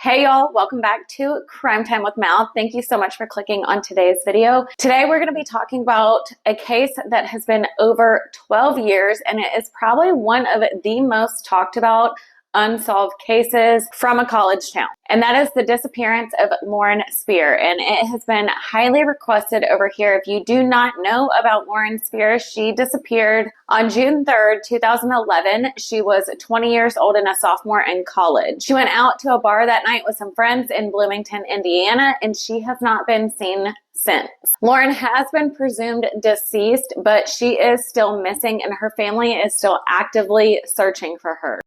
Hey y'all, welcome back to Crime Time with Mal. Thank you so much for clicking on today's video. Today we're going to be talking about a case that has been over 12 years and it is probably one of the most talked about unsolved cases from a college town. And that is the disappearance of Lauren Spierer. And it has been highly requested over here. If you do not know about Lauren Spierer, she disappeared on June 3rd, 2011. She was 20 years old and a sophomore in college. She went out to a bar that night with some friends in Bloomington, Indiana, and she has not been seen since. Lauren has been presumed deceased, but she is still missing and her family is still actively searching for her.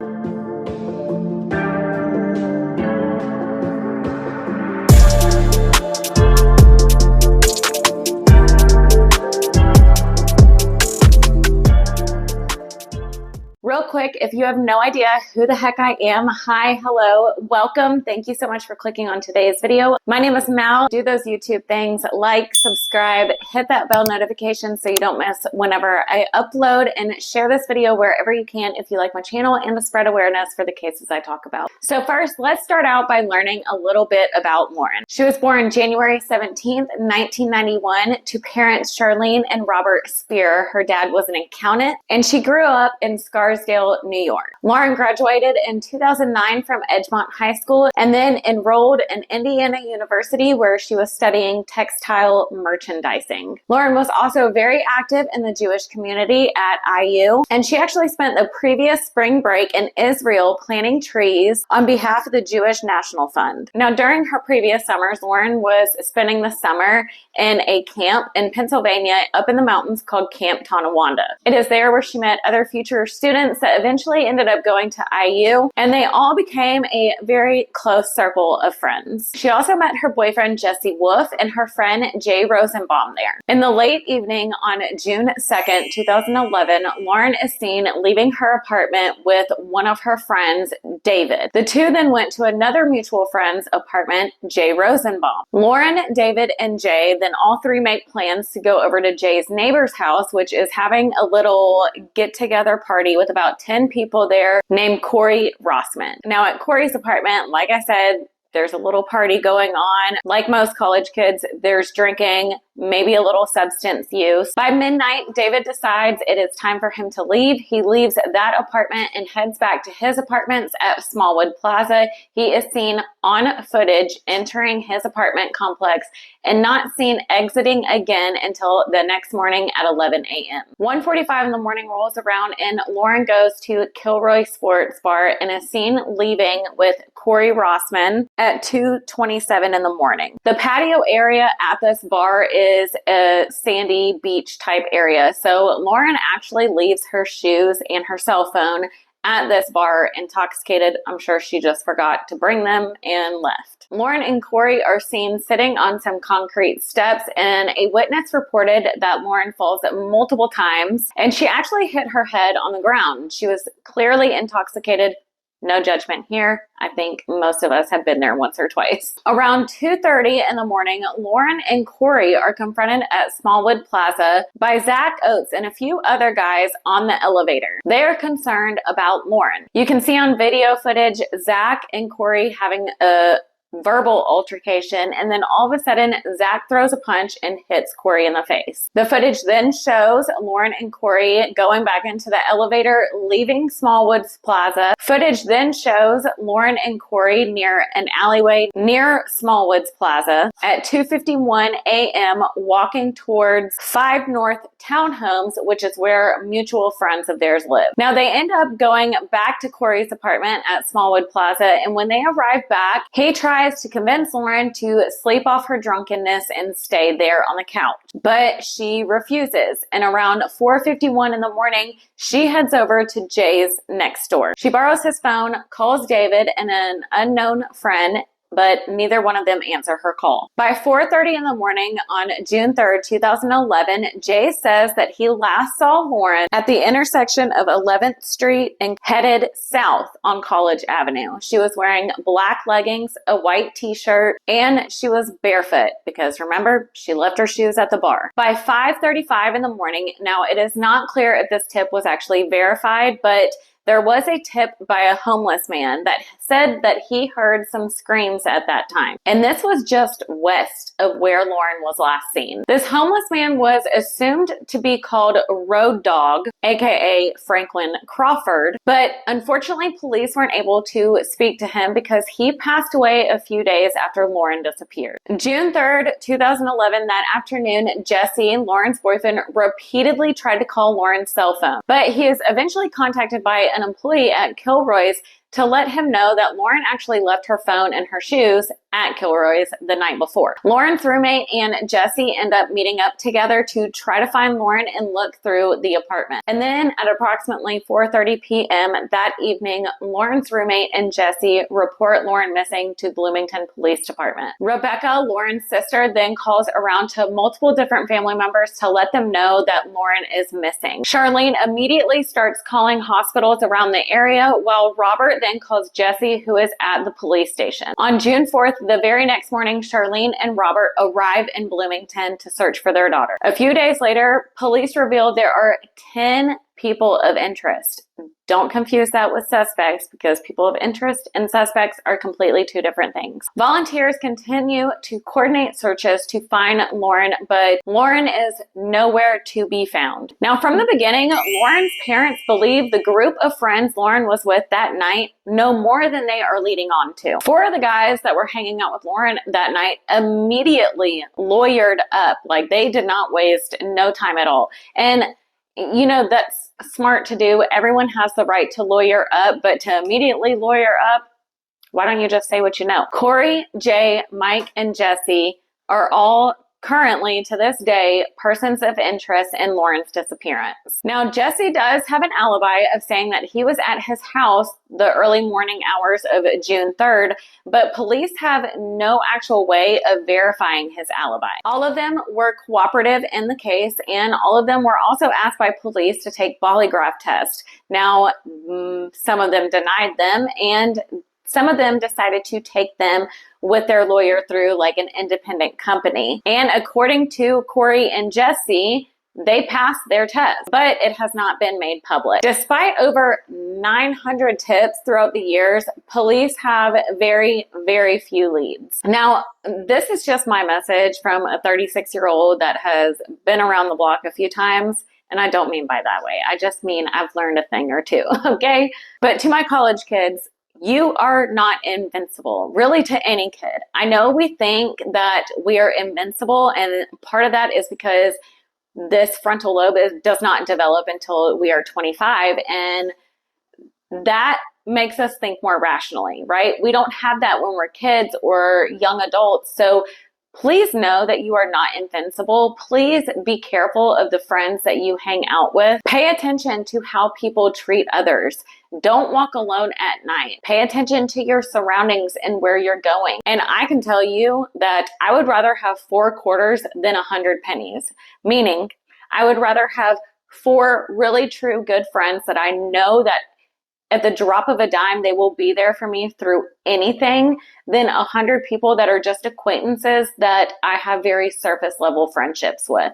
Real quick, if you have no idea who the heck I am, hi, hello, welcome. Thank you so much for clicking on today's video. My name is Mal. Do those YouTube things, like, subscribe, hit that bell notification so you don't miss whenever I upload, and share this video wherever you can if you like my channel and to spread awareness for the cases I talk about. So first, let's start out by learning a little bit about Lauren. She was born January 17th, 1991 to parents Charlene and Robert Spierer. Her dad was an accountant, and she grew up in Scarsdale, New York. Lauren graduated in 2009 from Edgemont High School and then enrolled in Indiana University where she was studying textile merchandising. Lauren was also very active in the Jewish community at IU, and she actually spent the previous spring break in Israel planting trees on behalf of the Jewish National Fund. Now, during her previous summers, Lauren was spending the summer in a camp in Pennsylvania up in the mountains called Camp Tonawanda. It is there where she met other future students that eventually ended up going to IU, and they all became a very close circle of friends. She also met her boyfriend Jesse Wolf and her friend Jay Rosenbaum there. In the late evening on June 2nd, 2011, Lauren is seen leaving her apartment with one of her friends, David. The two then went to another mutual friend's apartment, Jay Rosenbaum. Lauren, David, and Jay then all three make plans to go over to Jay's neighbor's house, which is having a little get-together party with about 10 people there named Corey Rossman. Now at Corey's apartment, like I said, there's a little party going on. Like most college kids, there's drinking, maybe a little substance use. By midnight, David decides it is time for him to leave. He leaves that apartment and heads back to his apartments at Smallwood Plaza. He is seen on footage entering his apartment complex and not seen exiting again until the next morning at 11 a.m. 1:45 in the morning rolls around and Lauren goes to Kilroy Sports Bar and is seen leaving with Corey Rossman at 2:27 in the morning. The patio area at this bar is a sandy beach type area. So Lauren actually leaves her shoes and her cell phone at this bar intoxicated. I'm sure she just forgot to bring them and left. Lauren and Corey are seen sitting on some concrete steps, and a witness reported that Lauren falls multiple times and she actually hit her head on the ground. She was clearly intoxicated. No judgment here. I think most of us have been there once or twice. Around 2:30 in the morning, Lauren and Corey are confronted at Smallwood Plaza by Zach Oates and a few other guys on the elevator. They are concerned about Lauren. You can see on video footage Zach and Corey having a verbal altercation, and then all of a sudden Zach throws a punch and hits Corey in the face. The footage then shows Lauren and Corey going back into the elevator, leaving Smallwoods Plaza. Footage then shows Lauren and Corey near an alleyway near Smallwoods Plaza at 2:51 a.m. walking towards 5 North Townhomes, which is where mutual friends of theirs live. Now they end up going back to Corey's apartment at Smallwood Plaza, and when they arrive back, he tries to convince Lauren to sleep off her drunkenness and stay there on the couch. But she refuses, and around 4:51 in the morning, she heads over to Jay's next door. She borrows his phone, calls David and an unknown friend, but neither one of them answer her call. By 4:30 in the morning on June 3rd, 2011, Jay says that he last saw Lauren at the intersection of 11th Street and headed south on College Avenue. She was wearing black leggings, a white t-shirt, and she was barefoot because remember, she left her shoes at the bar. By 5:35 in the morning, now it is not clear if this tip was actually verified, but there was a tip by a homeless man that said that he heard some screams at that time. And this was just west of where Lauren was last seen. This homeless man was assumed to be called Road Dog, aka Franklin Crawford, but unfortunately police weren't able to speak to him because he passed away a few days after Lauren disappeared. June 3rd, 2011, that afternoon, Jesse, Lauren's boyfriend, repeatedly tried to call Lauren's cell phone, but he is eventually contacted by an employee at Kilroy's to let him know that Lauren actually left her phone and her shoes at Kilroy's the night before. Lauren's roommate and Jesse end up meeting up together to try to find Lauren and look through the apartment. And then at approximately 4:30 p.m. that evening, Lauren's roommate and Jesse report Lauren missing to Bloomington Police Department. Rebecca, Lauren's sister, then calls around to multiple different family members to let them know that Lauren is missing. Charlene immediately starts calling hospitals around the area, while Robert then calls Jesse, who is at the police station. On June 4th, the very next morning, Charlene and Robert arrive in Bloomington to search for their daughter. A few days later, police reveal there are 10 people of interest. Don't confuse that with suspects, because people of interest and suspects are completely two different things. Volunteers continue to coordinate searches to find Lauren, but Lauren is nowhere to be found. Now, from the beginning, Lauren's parents believe the group of friends Lauren was with that night know more than they are leading on to. 4 of the guys that were hanging out with Lauren that night immediately lawyered up. Like, they did not waste no time at all. And you know, that's smart to do. Everyone has the right to lawyer up, but to immediately lawyer up, why don't you just say what you know? Corey, Jay, Mike, and Jesse are all currently, to this day, persons of interest in Lauren's disappearance. Now, Jesse does have an alibi of saying that he was at his house the early morning hours of June 3rd, but police have no actual way of verifying his alibi. All of them were cooperative in the case, and all of them were also asked by police to take polygraph tests. Now, some of them denied them, and some of them decided to take them with their lawyer through like an independent company. And according to Corey and Jesse, they passed their test, but it has not been made public. Despite over 900 tips throughout the years, police have very, very few leads. Now, this is just my message from a 36-year-old that has been around the block a few times. And I don't mean by that way. I just mean I've learned a thing or two, okay? But to my college kids, you are not invincible, really, to any kid. I know we think that we are invincible, and part of that is because this frontal lobe does not develop until we are 25, and that makes us think more rationally, right? We don't have that when we're kids or young adults. So please know that you are not invincible. Please be careful of the friends that you hang out with. Pay attention to how people treat others. Don't walk alone at night. Pay attention to your surroundings and where you're going. And I can tell you that I would rather have 4 quarters than 100 pennies. Meaning, I would rather have 4 really true good friends that I know that at the drop of a dime, they will be there for me through anything, than 100 people that are just acquaintances that I have very surface level friendships with.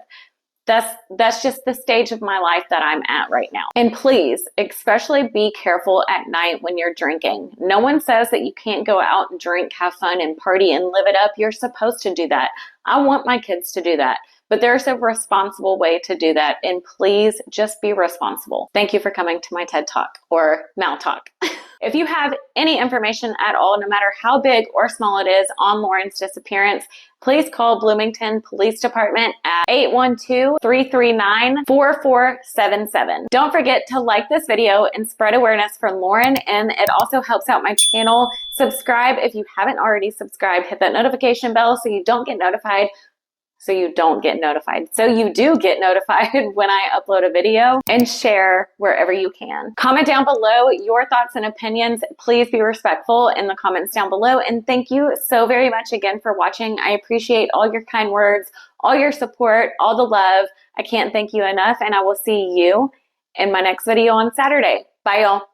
That's just the stage of my life that I'm at right now. And please, especially be careful at night when you're drinking. No one says that you can't go out and drink, have fun, and party and live it up. You're supposed to do that. I want my kids to do that. But there's a responsible way to do that. And please just be responsible. Thank you for coming to my TED Talk or Mal Talk. If you have any information at all, no matter how big or small it is, on Lauren's disappearance, please call Bloomington Police Department at 812-339-4477. Don't forget to like this video and spread awareness for Lauren, and it also helps out my channel. Subscribe if you haven't already subscribed. Hit that notification bell so you don't get notified. So you do get notified when I upload a video, and share wherever you can. Comment down below your thoughts and opinions. Please be respectful in the comments down below. And thank you so very much again for watching. I appreciate all your kind words, all your support, all the love. I can't thank you enough, and I will see you in my next video on Saturday. Bye, y'all.